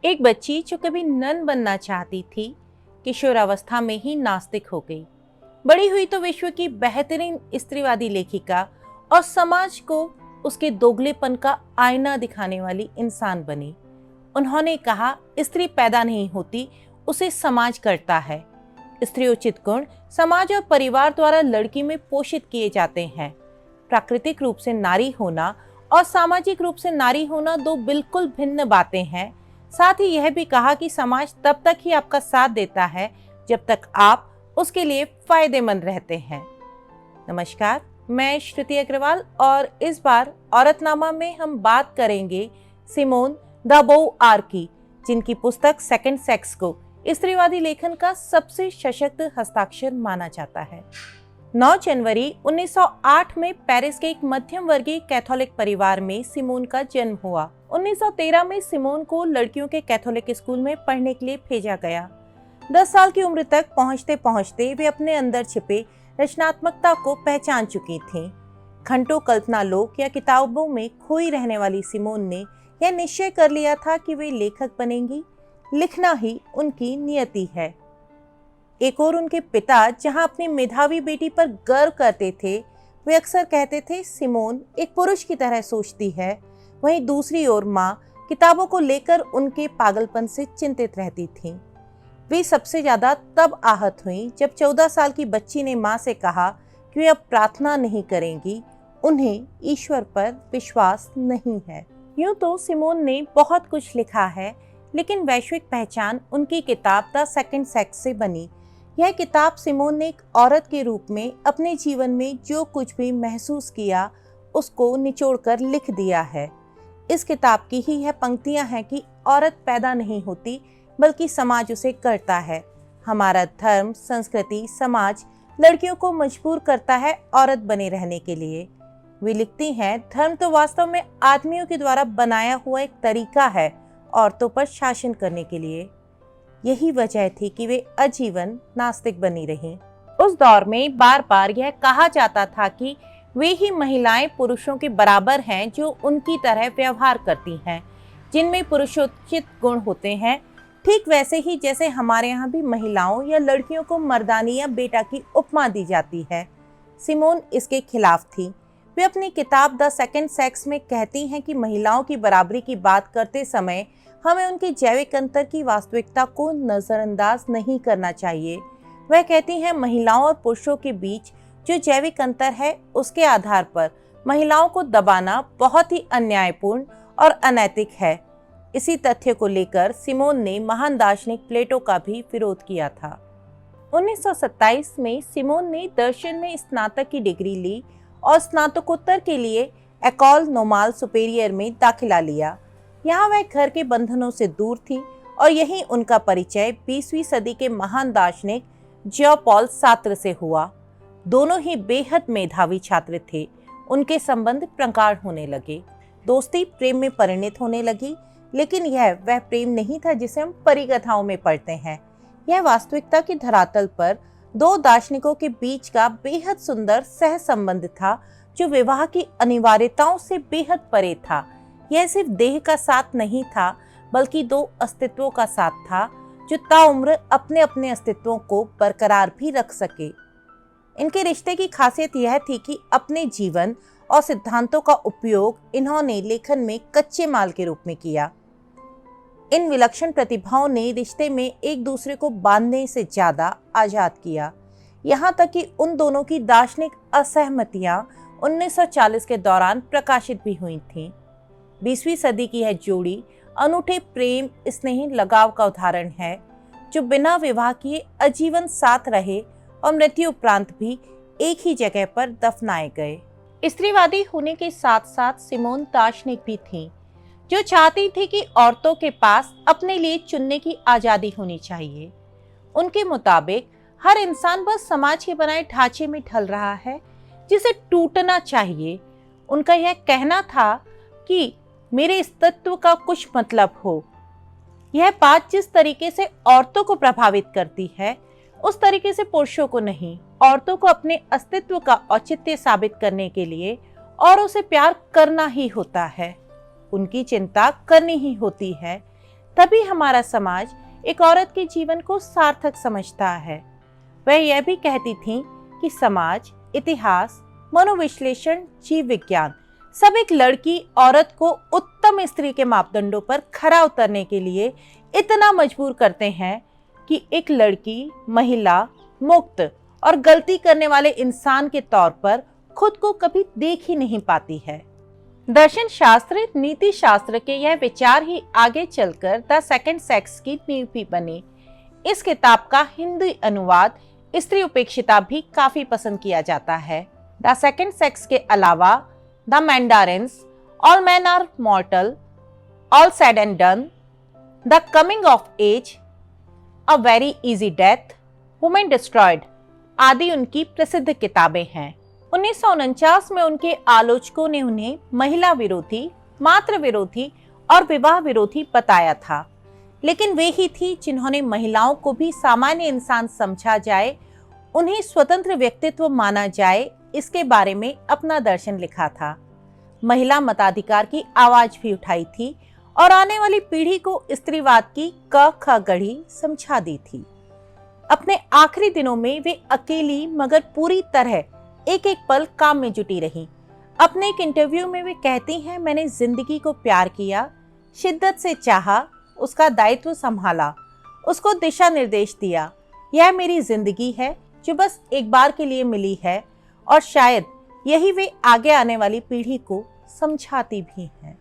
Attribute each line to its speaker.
Speaker 1: एक बच्ची जो कभी नन बनना चाहती थी, किशोरावस्था में ही नास्तिक हो गई। बड़ी हुई तो विश्व की बेहतरीन स्त्रीवादी लेखिका और समाज को उसके दोगलेपन का आईना दिखाने वाली इंसान बनी। उन्होंने कहा, स्त्री पैदा नहीं होती, उसे समाज करता है। स्त्रीोचित गुण समाज और परिवार द्वारा लड़की में पोषित किए जाते हैं। प्राकृतिक रूप से नारी होना और सामाजिक रूप से नारी होना दो बिल्कुल भिन्न बातें हैं। साथ ही यह भी कहा कि समाज तब तक ही आपका साथ देता है जब तक आप उसके लिए फायदेमंद रहते हैं। नमस्कार, मैं श्रुति अग्रवाल और इस बार औरतनामा में हम बात करेंगे सिमोन द बोउआर की, जिनकी पुस्तक सेकंड सेक्स को स्त्रीवादी लेखन का सबसे सशक्त हस्ताक्षर माना जाता है। 9 जनवरी 1908 में पेरिस के एक मध्यम वर्गीय कैथोलिक परिवार में सिमोन का जन्म हुआ। 1913 में सिमोन को लड़कियों के कैथोलिक स्कूल में पढ़ने के लिए भेजा गया। 10 साल की उम्र तक पहुंचते पहुंचते वे अपने अंदर छिपे रचनात्मकता को पहचान चुकी थीं। घंटों कल्पना लोक या किताबों में खोई रहने वाली सिमोन ने यह निश्चय कर लिया था कि वे लेखक बनेंगी। लिखना ही उनकी नियति है। एक और उनके पिता जहां अपनी मेधावी बेटी पर गर्व करते थे, वे अक्सर कहते थे, सिमोन एक पुरुष की तरह सोचती है। वहीं दूसरी ओर माँ किताबों को लेकर उनके पागलपन से चिंतित रहती थीं। वे सबसे ज्यादा तब आहत हुईं जब 14 साल की बच्ची ने माँ से कहा कि वे अब प्रार्थना नहीं करेंगी, उन्हें ईश्वर पर विश्वास नहीं है। यूं तो सिमोन ने बहुत कुछ लिखा है, लेकिन वैश्विक पहचान उनकी किताब द सेकंड सेक्स से बनी। यह किताब सिमोन ने एक औरत के रूप में अपने जीवन में जो कुछ भी महसूस किया उसको निचोड़कर लिख दिया है। इस किताब की ही यह पंक्तियां हैं कि औरत पैदा नहीं होती बल्कि समाज उसे करता है। हमारा धर्म, संस्कृति, समाज लड़कियों को मजबूर करता है औरत बने रहने के लिए। वे लिखती हैं, धर्म तो वास्तव में आदमियों के द्वारा बनाया हुआ एक तरीका है औरतों पर शासन करने के लिए। यही वजह थी कि वे आजीवन नास्तिक बनी रहीं। उस दौर में बार बार यह कहा जाता था कि वे ही महिलाएं पुरुषों के बराबर हैं जो उनकी तरह व्यवहार करती हैं, जिनमें पुरुषोचित गुण होते हैं। ठीक वैसे ही जैसे हमारे यहाँ भी महिलाओं या लड़कियों को मर्दानी या बेटा की उपमा दी जाती है। सिमोन इसके खिलाफ थी। वे अपनी किताब द सेकंड सेक्स में कहती हैं कि महिलाओं की बराबरी की बात करते समय हमें उनके जैविक अंतर की वास्तविकता को नजरअंदाज नहीं करना चाहिए। वह कहती हैं, महिलाओं और पुरुषों के बीच जो जैविक अंतर है उसके आधार पर महिलाओं को दबाना बहुत ही अन्यायपूर्ण और अनैतिक है। इसी तथ्य को लेकर सिमोन ने महान दार्शनिक प्लेटो का भी विरोध किया था। 1927 में सिमोन ने दर्शन में स्नातक की डिग्री ली और स्नातकोत्तर के लिए एकोल नॉर्माल सुपेरियर में दाखिला लिया। यहाँ वह घर के बंधनों से दूर थी और यहीं उनका परिचय 20वीं सदी के महान दार्शनिक जॉन पॉल सार्त्र से हुआ। दोनों ही बेहद मेधावी छात्र थे। उनके संबंध प्रगाढ़ होने लगे। दोस्ती प्रेम में परिणत होने लगी, लेकिन यह वह प्रेम नहीं था जिसे हम परिकथाओं में पढ़ते हैं। यह वास्तविकता की धरातल पर दो दार्शनिकों के बीच का बेहद सुंदर सह संबंध था, जो विवाह की अनिवार्यताओं से बेहद परे था। यह सिर्फ देह का साथ नहीं था, बल्कि दो अस्तित्वों का साथ था जो ताउम्र अपने अपने अस्तित्वों को बरकरार भी रख सके। इनके रिश्ते की खासियत यह थी कि अपने जीवन और सिद्धांतों का उपयोग इन्होंने लेखन में कच्चे माल के रूप में किया। इन विलक्षण प्रतिभाओं ने रिश्ते में एक दूसरे को बांधने से ज्यादा आजाद किया। यहाँ तक कि उन दोनों की दार्शनिक असहमतियां 1940 के दौरान प्रकाशित भी हुई थीं। 20वीं सदी की यह जोड़ी अनूठे प्रेम स्नेही लगाव का उदाहरण है, जो बिना विवाह किए आजीवन साथ रहे और मृत्यु उपरांत भी एक ही जगह पर दफनाए गए। स्त्रीवादी होने के साथ साथ सिमोन दार्शनिक भी थीं, जो चाहती थी कि औरतों के पास अपने लिए चुनने की आजादी होनी चाहिए। उनके मुताबिक हर इंसान बस समाज के बनाए ढांचे में ढल रहा है, जिसे टूटना चाहिए। उनका यह कहना था कि मेरे अस्तित्व का कुछ मतलब हो। यह बात जिस तरीके से औरतों को प्रभावित करती है, उस तरीके से पुरुषों को नहीं। औरतों को अपने अस्तित्व का औचित्य साबित करने के लिए औरों से प्यार करना ही होता है। उनकी चिंता करनी ही होती है। तभी हमारा समाज एक औरत के जीवन को सार्थक समझता है। वह यह भी कहती थीं कि समाज, इतिहास, मनोविश्लेषण, जीव विज्ञान सब एक लड़की औरत को उत्तम स्त्री के मापदंडों पर खरा उतरने के लिए इतना मजबूर करते हैं कि एक लड़की, महिला, मुक्त और गलती करने वाले इंसान के तौर पर खुद को कभी देख ही नहीं पाती है। दर्शन शास्त्र, नीति शास्त्र के यह विचार ही आगे चलकर द सेकंड सेक्स की नींव भी बने। इस किताब का हिंदी अनुवाद स्त्री उपेक्षिता भी काफी पसंद किया जाता है। द सेकंड सेक्स के अलावा the mandarins, all men are mortal, all said and done, the coming of age, a very easy death, women destroyed आदि उनकी प्रसिद्ध किताबें हैं। 1949 में उनके आलोचकों ने उन्हें महिला विरोधी, मातृ विरोधी और विवाह विरोधी बताया था, लेकिन वे ही थी जिन्होंने महिलाओं को भी सामान्य इंसान समझा जाए, उन्हें स्वतंत्र व्यक्तित्व माना जाए, इसके बारे में अपना दर्शन लिखा था। महिला मताधिकार की आवाज भी उठाई थी और आने वाली पीढ़ी को स्त्रीवाद की क ख गढ़ी समझा दी थी। अपने आखिरी दिनों में वे अकेली मगर पूरी तरह एक एक पल काम में जुटी रही। अपने एक इंटरव्यू में वे कहती हैं, मैंने जिंदगी को प्यार किया, शिद्दत से चाहा, उसका दायित्व संभाला, उसको दिशा निर्देश दिया। यह मेरी जिंदगी है जो बस एक बार के लिए मिली है और शायद यही वे आगे आने वाली पीढ़ी को समझाती भी हैं।